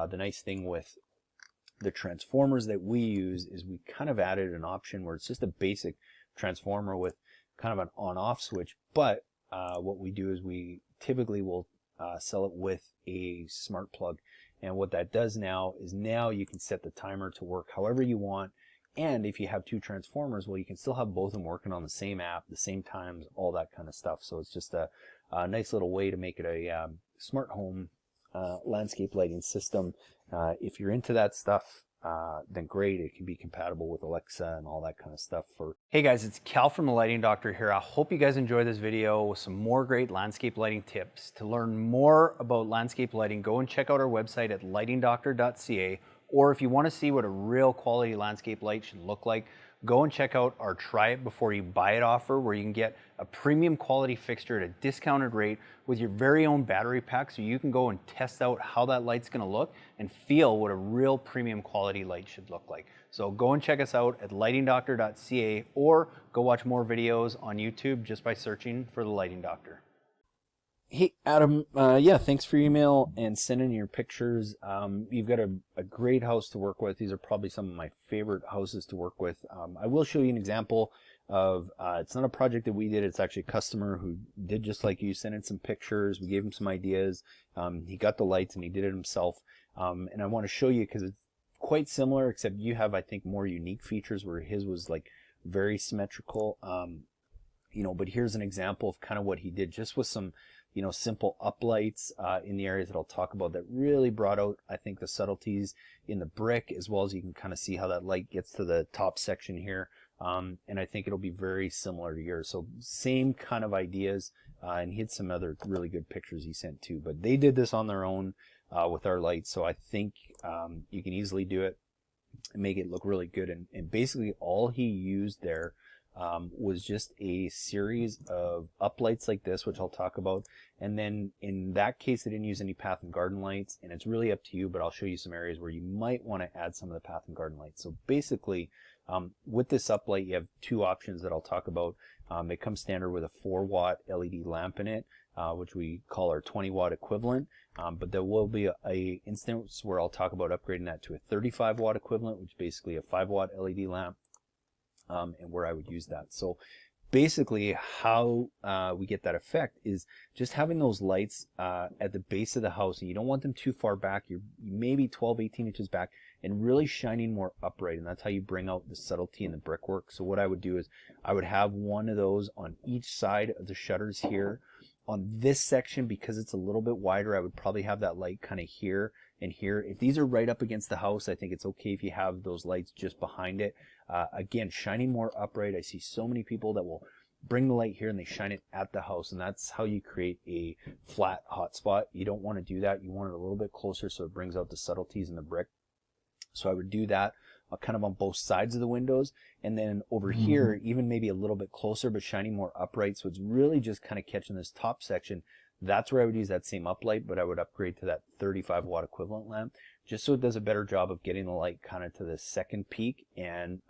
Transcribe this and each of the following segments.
The nice thing with the transformers that we use is we kind of added an option where it's just a basic transformer with kind of an on-off switch, but what we do is we typically will sell it with a smart plug. And what that does now is now you can set the timer to work however you want. And if you have two transformers, well, you can still have both of them working on the same app, the same times, all that kind of stuff. So it's just a nice little way to make it a smart home landscape lighting system. If you're into that stuff, then great. It can be compatible with Alexa and all that kind of stuff. Hey guys, it's Cal from The Lighting Doctor here. I hope you guys enjoy this video with some more great landscape lighting tips. To learn more about landscape lighting, go and check out our website at lightingdoctor.ca. Or if you want to see what a real quality landscape light should look like, go and check out our Try It Before You Buy It offer, where you can get a premium quality fixture at a discounted rate with your very own battery pack, so you can go and test out how that light's going to look and feel what a real premium quality light should look like. So go and check us out at lightingdoctor.ca, or go watch more videos on YouTube just by searching for The Lighting Doctor. Hey Adam, yeah, thanks for your email and sending your pictures. You've got a great house to work with. These are probably some of my favorite houses to work with. I will show you an example of, it's not a project that we did, it's actually a customer who did just like you, sent in some pictures, we gave him some ideas, he got the lights and he did it himself. And I want to show you because it's quite similar, except you have, I think, more unique features where his was like very symmetrical. You know, but here's an example of kind of what he did just with some, you know, simple uplights in the areas that I'll talk about that really brought out, I think, the subtleties in the brick, as well as you can kind of see how that light gets to the top section here. And I think it'll be very similar to yours. So same kind of ideas, and he had some other really good pictures he sent too, but they did this on their own with our lights. So I think you can easily do it and make it look really good. And basically all he used there was just a series of uplights like this, which I'll talk about. And then in that case, I didn't use any path and garden lights, and it's really up to you, but I'll show you some areas where you might want to add some of the path and garden lights. So basically, with this uplight, you have two options that I'll talk about. It comes standard with a 4-watt LED lamp in it, which we call our 20-watt equivalent. But there will be a instance where I'll talk about upgrading that to a 35-watt equivalent, which is basically a 5-watt LED lamp. And where I would use that. So basically how we get that effect is just having those lights at the base of the house, and you don't want them too far back. You're maybe 12-18 inches back, and really shining more upright, and that's how you bring out the subtlety in the brickwork. So what I would do is I would have one of those on each side of the shutters here. On this section, because it's a little bit wider, I would probably have that light kind of here and here. If these are right up against the house, I think it's okay if you have those lights just behind it. Again, shining more upright. I see so many people that will bring the light here and they shine it at the house, and that's how you create a flat hot spot. You don't want to do that. You want it a little bit closer so it brings out the subtleties in the brick. So I would do that kind of on both sides of the windows, and then over here even maybe a little bit closer but shining more upright, so it's really just kind of catching this top section. That's where I would use that same uplight, but I would upgrade to that 35-watt equivalent lamp just so it does a better job of getting the light kind of to the second peak and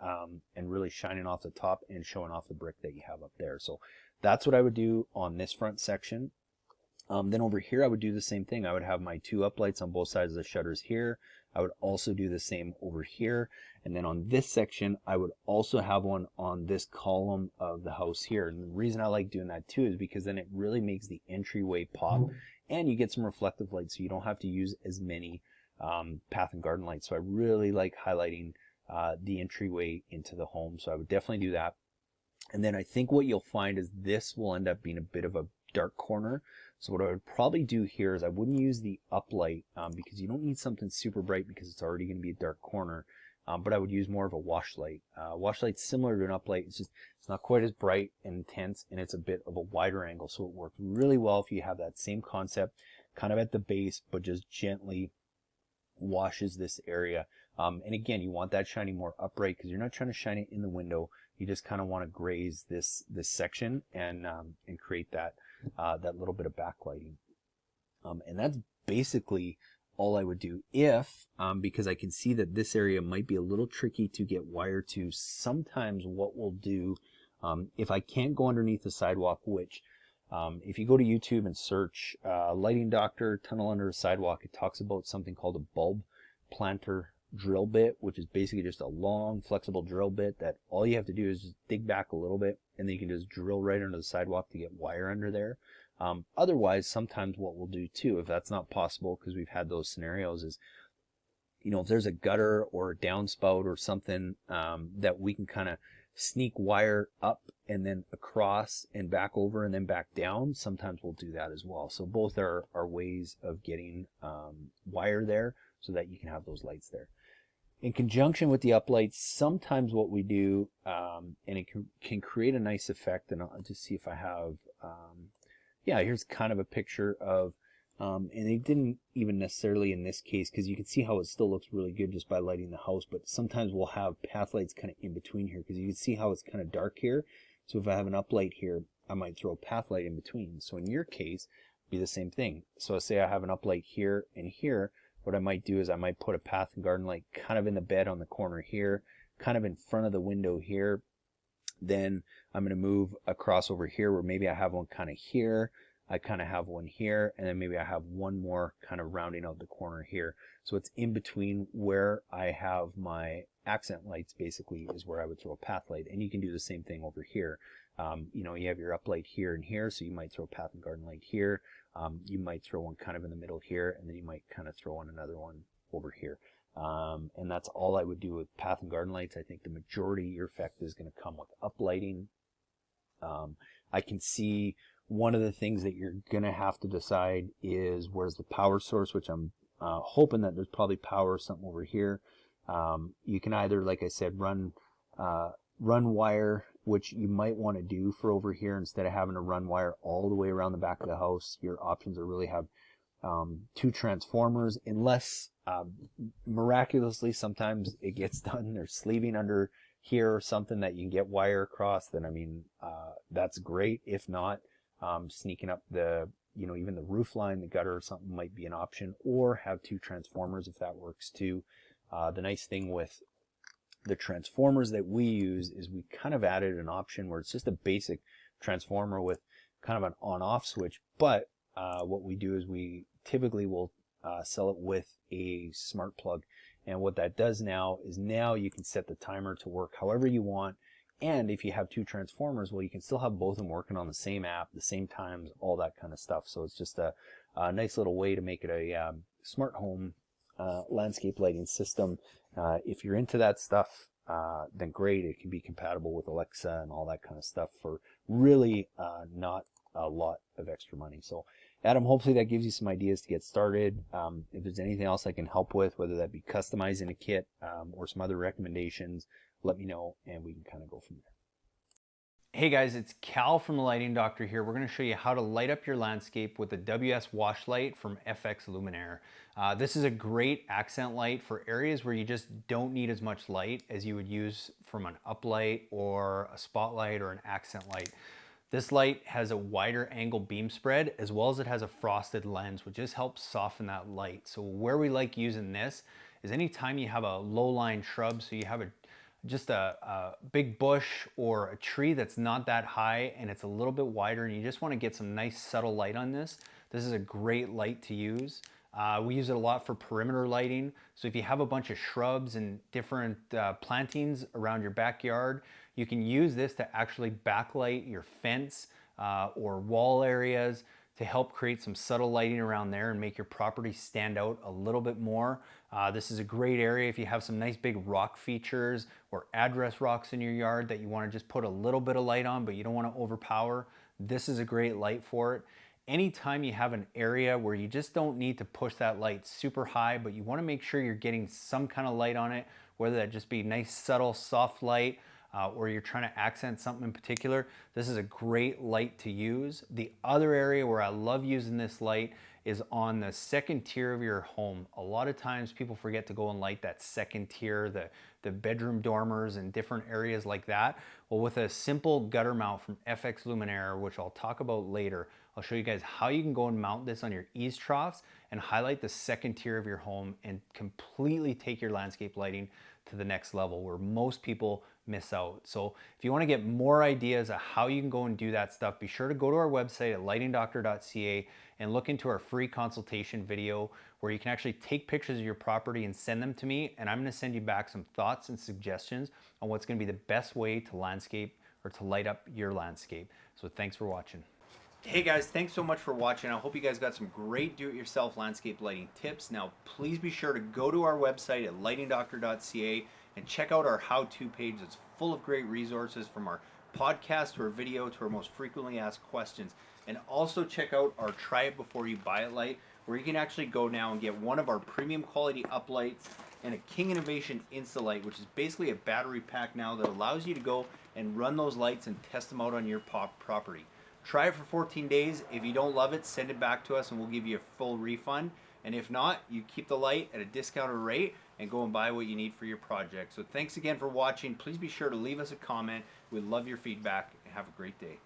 really shining off the top and showing off the brick that you have up there. So that's what I would do on this front section. Then over here I would do the same thing. I would have my two uplights on both sides of the shutters here. I would also do the same over here, and then on this section I would also have one on this column of the house here. And the reason I like doing that too is because then it really makes the entryway pop, and you get some reflective light, so you don't have to use as many path and garden lights. So I really like highlighting the entryway into the home, so I would definitely do that. And then I think what you'll find is this will end up being a bit of a dark corner. So what I would probably do here is I wouldn't use the uplight because you don't need something super bright because it's already going to be a dark corner. But I would use more of a wash light. Wash light's similar to an uplight. It's not quite as bright and intense, and it's a bit of a wider angle. So it works really well if you have that same concept kind of at the base, but just gently washes this area. And again, you want that shining more upright because you're not trying to shine it in the window. You just kind of want to graze this section and create that little bit of backlighting. And that's basically all I would do. If because I can see that this area might be a little tricky to get wire to, sometimes what we'll do, if I can't go underneath the sidewalk, which If you go to YouTube and search Lighting Doctor Tunnel Under a Sidewalk, it talks about something called a bulb planter drill bit, which is basically just a long flexible drill bit that all you have to do is just dig back a little bit, and then you can just drill right under the sidewalk to get wire under there. Otherwise, sometimes what we'll do too, if that's not possible, because we've had those scenarios, is, you know, if there's a gutter or a downspout or something that we can kind of sneak wire up and then across and back over and then back down, sometimes we'll do that as well. So both are ways of getting wire there so that you can have those lights there. In conjunction with the uplights, sometimes what we do, and it can create a nice effect, and I'll just see if I have, yeah, here's kind of a picture of, and it didn't even necessarily in this case, because you can see how it still looks really good just by lighting the house, but sometimes we'll have path lights kind of in between here, because you can see how it's kind of dark here. So if I have an uplight here, I might throw a path light in between. So in your case, it'd be the same thing. So say I have an uplight here and here, what I might do is I might put a path and garden light kind of in the bed on the corner here, kind of in front of the window here. Then I'm going to move across over here where maybe I have one kind of here. I kind of have one here, and then maybe I have one more kind of rounding out the corner here. So it's in between where I have my accent lights, basically, is where I would throw a path light. And you can do the same thing over here. You know, you have your uplight here and here, so you might throw a path and garden light here. You might throw one kind of in the middle here, and then you might kind of throw on another one over here. And that's all I would do with path and garden lights. I think the majority of your effect is going to come with uplighting. I can see one of the things that you're going to have to decide is where's the power source, which I'm hoping that there's probably power or something over here. You can either, like I said, run wire, which you might want to do for over here instead of having to run wire all the way around the back of the house. Your options are really have 2 transformers, unless miraculously sometimes it gets done. There's sleeving under here or something that you can get wire across, then I mean that's great. If not, sneaking up the, you know, even the roof line, the gutter or something might be an option, or have 2 transformers if that works too. The nice thing with the transformers that we use is we kind of added an option where it's just a basic transformer with kind of an on-off switch, but what we do is we typically will sell it with a smart plug. And what that does now is now you can set the timer to work however you want. And if you have 2 transformers, well, you can still have both of them working on the same app, the same times, all that kind of stuff. So it's just a nice little way to make it a smart home landscape lighting system. If you're into that stuff, then great. It can be compatible with Alexa and all that kind of stuff for really not a lot of extra money. So Adam, hopefully that gives you some ideas to get started. If there's anything else I can help with, whether that be customizing a kit or some other recommendations, let me know and we can kind of go from there. Hey guys, it's Cal from the Lighting Doctor here. We're going to show you how to light up your landscape with the WS Wash Light from FX Luminaire. This is a great accent light for areas where you just don't need as much light as you would use from an uplight or a spotlight or an accent light. This light has a wider angle beam spread, as well as it has a frosted lens, which just helps soften that light. So where we like using this is anytime you have a low-lying shrub, so you have just a big bush or a tree that's not that high and it's a little bit wider and you just want to get some nice subtle light on this, this is a great light to use. We use it a lot for perimeter lighting. So if you have a bunch of shrubs and different plantings around your backyard, you can use this to actually backlight your fence or wall areas to help create some subtle lighting around there and make your property stand out a little bit more. This is a great area if you have some nice big rock features or address rocks in your yard that you want to just put a little bit of light on, but you don't want to overpower. This is a great light for it. Anytime you have an area where you just don't need to push that light super high, but you want to make sure you're getting some kind of light on it, whether that just be nice, subtle, soft light, or you're trying to accent something in particular, this is a great light to use. The other area where I love using this light is on the second tier of your home. A lot of times people forget to go and light that second tier, the bedroom dormers and different areas like that. Well, with a simple gutter mount from FX Luminaire, which I'll talk about later, I'll show you guys how you can go and mount this on your eaves troughs and highlight the second tier of your home and completely take your landscape lighting to the next level where most people miss out. So if you want to get more ideas of how you can go and do that stuff, be sure to go to our website at lightingdoctor.ca and look into our free consultation video where you can actually take pictures of your property and send them to me, and I'm going to send you back some thoughts and suggestions on what's going to be the best way to landscape or to light up your landscape. So thanks for watching. Hey guys, thanks so much for watching. I hope you guys got some great do-it-yourself landscape lighting tips. Now, please be sure to go to our website at lightingdoctor.ca and check out our how-to page. It's full of great resources from our podcast to our video to our most frequently asked questions. And also check out our Try It Before You Buy It light, where you can actually go now and get one of our premium quality uplights and a King Innovation Insta-Light, which is basically a battery pack now that allows you to go and run those lights and test them out on your property. Try it for 14 days. If you don't love it, send it back to us and we'll give you a full refund. And if not, you keep the light at a discounted rate and go and buy what you need for your project. So thanks again for watching. Please be sure to leave us a comment. We'd love your feedback. Have a great day.